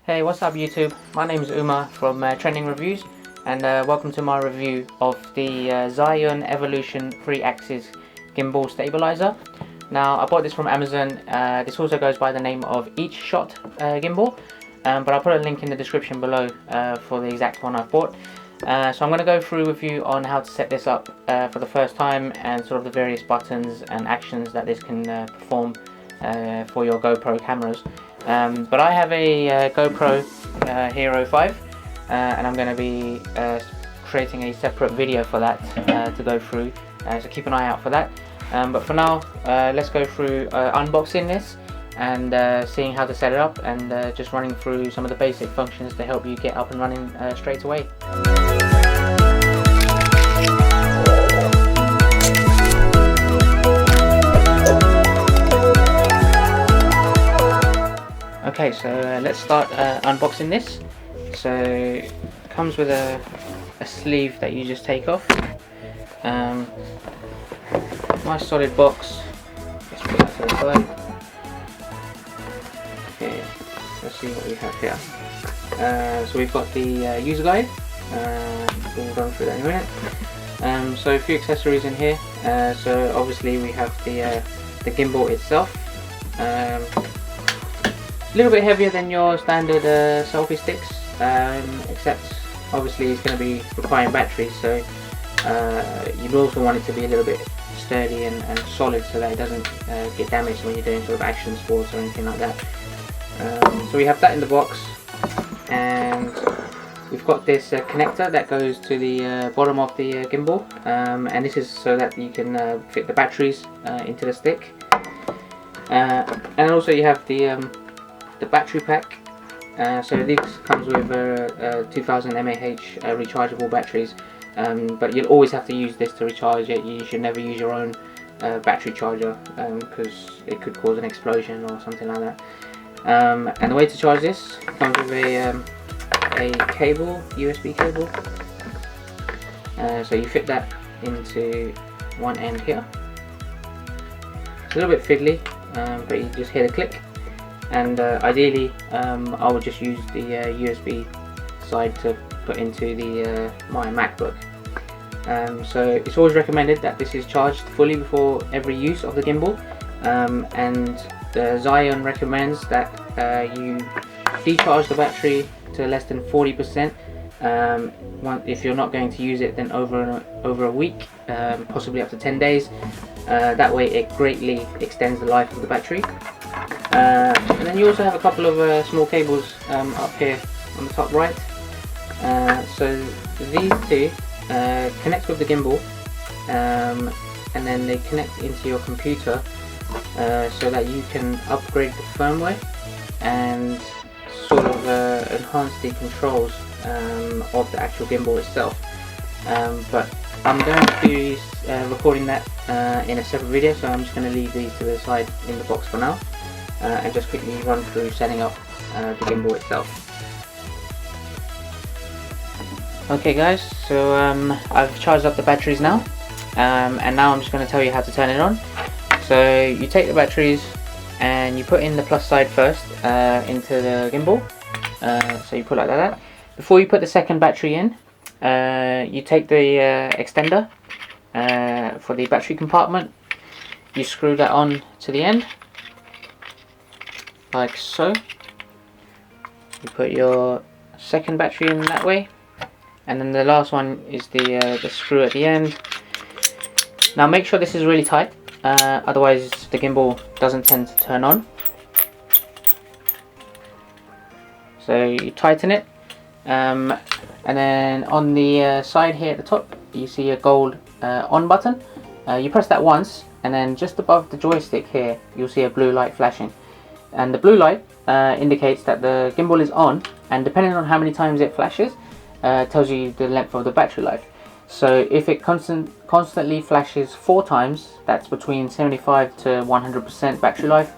Hey, what's up YouTube? My name is Uma from Trending Reviews, and welcome to my review of the Zhiyun Evolution 3-axis gimbal stabilizer. Now, I bought this from Amazon. This also goes by the name of EACHSHOT gimbal, but I'll put a link in the description below for the exact one I've bought. So I'm going to go through with you on how to set this up for the first time, and sort of the various buttons and actions that this can perform for your GoPro cameras. But I have a GoPro Hero 5 and I'm going to be creating a separate video for that to go through, so keep an eye out for that. But for now, let's go through unboxing this and seeing how to set it up, and just running through some of the basic functions to help you get up and running straight away. Okay, so let's start unboxing this. So it comes with a sleeve that you just take off. Nice solid box. Let's put that to the side. Okay, let's see what we have here. So we've got the user guide. We'll run through that in a minute. So a few accessories in here. So obviously we have the gimbal itself. A little bit heavier than your standard selfie sticks, except obviously it's going to be requiring batteries, so you'd also want it to be a little bit sturdy and solid so that it doesn't get damaged when you're doing sort of action sports or anything like that. So we have that in the box, and we've got this connector that goes to the bottom of the gimbal, and this is so that you can fit the batteries into the stick. And also you have the battery pack. So this comes with 2000 mAh rechargeable batteries, but you'll always have to use this to recharge it. You should never use your own battery charger because it could cause an explosion or something like that. And the way to charge this comes with a cable, USB cable. So you fit that into one end here. It's a little bit fiddly, but you just hear the click. And ideally I would just use the USB side to put into the my MacBook. So it's always recommended that this is charged fully before every use of the gimbal, and the Zhiyun recommends that you decharge the battery to less than 40%. If you're not going to use it, then over a week, possibly up to 10 days. That way it greatly extends the life of the battery. And then you also have a couple of small cables up here on the top right. So these two connect with the gimbal, and then they connect into your computer so that you can upgrade the firmware and sort of enhance the controls of the actual gimbal itself. But I'm going to be recording that in a separate video, so I'm just going to leave these to the side in the box for now. And just quickly run through setting up the gimbal itself. Okay guys, so I've charged up the batteries now, and now I'm just going to tell you how to turn it on. So you take the batteries and you put in the plus side first into the gimbal. So you put like that. Before you put the second battery in, you take the extender for the battery compartment. You screw that on to the end, like so. You put your second battery in that way, and then the last one is the screw at the end. Now make sure this is really tight, otherwise the gimbal doesn't tend to turn on. So you tighten it, and then on the side here at the top you see a gold on button. You press that once, and then just above the joystick here you'll see a blue light flashing. And the blue light indicates that the gimbal is on, and depending on how many times it flashes, tells you the length of the battery life. So if it constantly flashes 4 times, that's between 75 to 100% battery life.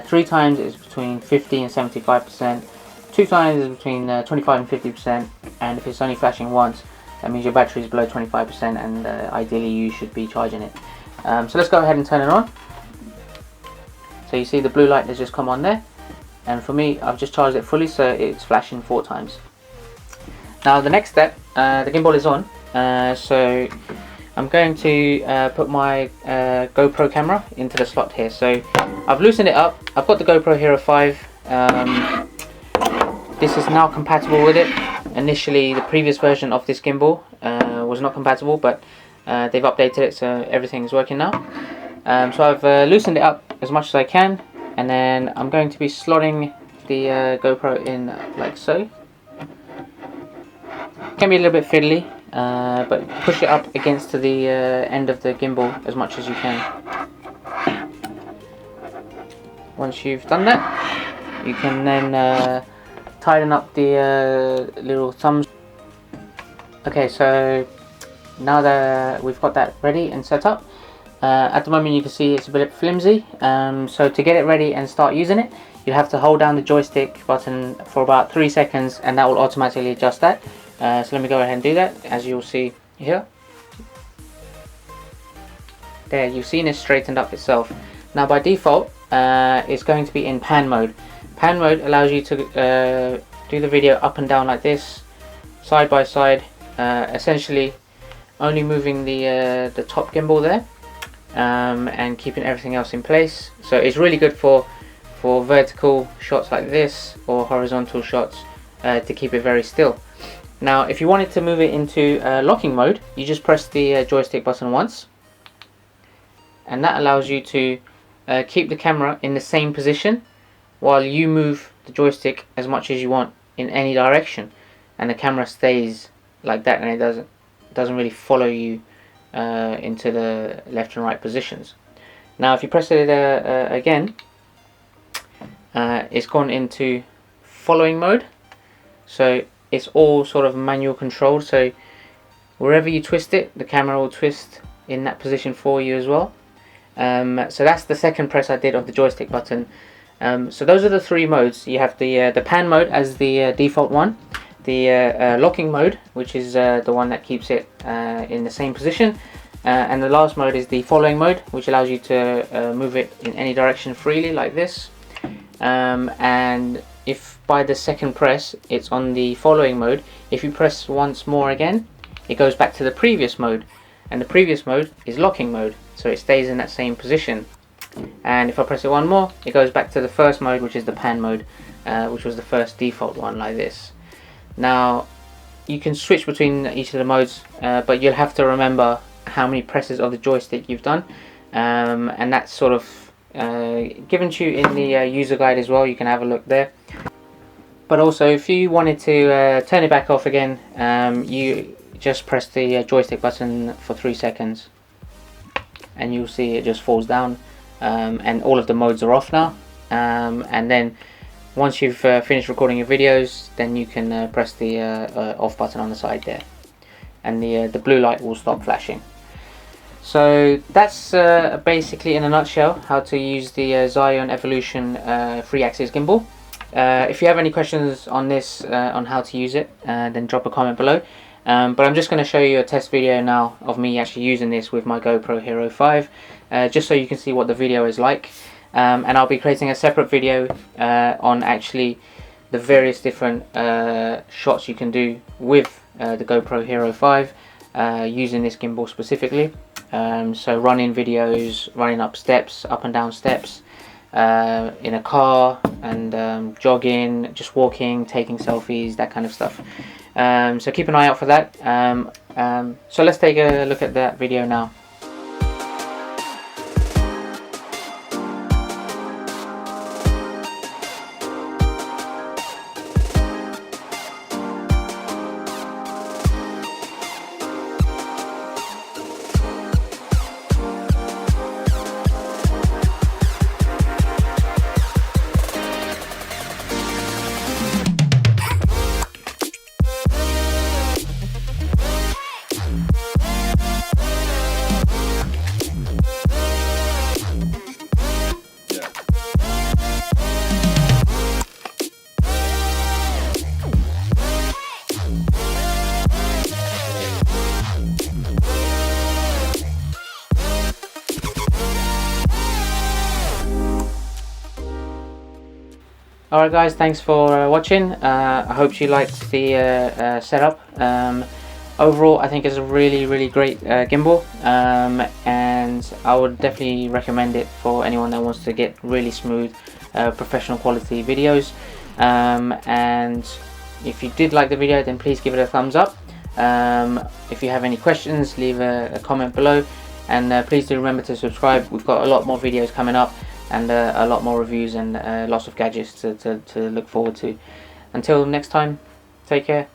3 times is between 50 and 75%. 2 times is between 25 and 50%. And if it's only flashing once, that means your battery is below 25%, and ideally you should be charging it. So let's go ahead and turn it on. So you see the blue light has just come on there. and for me I've just charged it fully, so it's flashing 4 times. Now the next step, the gimbal is on, so I'm going to put my GoPro camera into the slot here. So I've loosened it up. I've got the GoPro Hero 5. This is now compatible with it. Initially the previous version of this gimbal was not compatible, but they've updated it, so everything is working now. So I've loosened it up as much as I can, and then I'm going to be slotting the GoPro in like so. Can be a little bit fiddly, but push it up against to the end of the gimbal as much as you can. Once you've done that, you can then tighten up the little thumbs. Okay, so now that we've got that ready and set up, at the moment you can see it's a bit flimsy, so to get it ready and start using it, you'll have to hold down the joystick button for about 3 seconds, and that will automatically adjust that. So let me go ahead and do that, as you'll see here. There, you've seen it straightened up itself. Now by default, it's going to be in pan mode. Pan mode allows you to do the video up and down like this, side by side, essentially only moving the top gimbal there, and keeping everything else in place. So it's really good for vertical shots like this, or horizontal shots, to keep it very still. Now if you wanted to move it into locking mode, you just press the joystick button once, and that allows you to keep the camera in the same position while you move the joystick as much as you want in any direction, and the camera stays like that, and it doesn't really follow you into the left and right positions. Now if you press it again, it's gone into following mode, so it's all sort of manual controlled, so wherever you twist it, the camera will twist in that position for you as well. So that's the second press I did of the joystick button. So those are the 3 modes. You have the pan mode as the default one, the locking mode, which is the one that keeps it in the same position, and the last mode is the following mode, which allows you to move it in any direction freely like this. And if by the second press it's on the following mode, if you press once more again, it goes back to the previous mode, and the previous mode is locking mode, so it stays in that same position. And if I press it one more, it goes back to the first mode, which is the pan mode, which was the first default one, like this. Now you can switch between each of the modes, but you'll have to remember how many presses of the joystick you've done, and that's sort of given to you in the user guide as well. You can have a look there. But also, if you wanted to turn it back off again, you just press the joystick button for 3 seconds, and you'll see it just falls down, and all of the modes are off now. And then once you've finished recording your videos, then you can press the off button on the side there, and the blue light will stop flashing. So that's basically in a nutshell how to use the Zhiyun Evolution 3-axis gimbal. If you have any questions on this, on how to use it, then drop a comment below. But I'm just going to show you a test video now of me actually using this with my GoPro Hero 5, just so you can see what the video is like. And I'll be creating a separate video on actually the various different shots you can do with the GoPro Hero 5 using this gimbal specifically. So running videos, running up and down steps, in a car, and jogging, just walking, taking selfies, that kind of stuff. So keep an eye out for that. So let's take a look at that video now. Alright guys, thanks for watching. I hope you liked the setup. Overall, I think it's a really great gimbal, and I would definitely recommend it for anyone that wants to get really smooth, professional quality videos. And if you did like the video, then please give it a thumbs up. If you have any questions, leave a comment below, and please do remember to subscribe. We've got a lot more videos coming up, and a lot more reviews, and lots of gadgets to look forward to. Until next time, take care.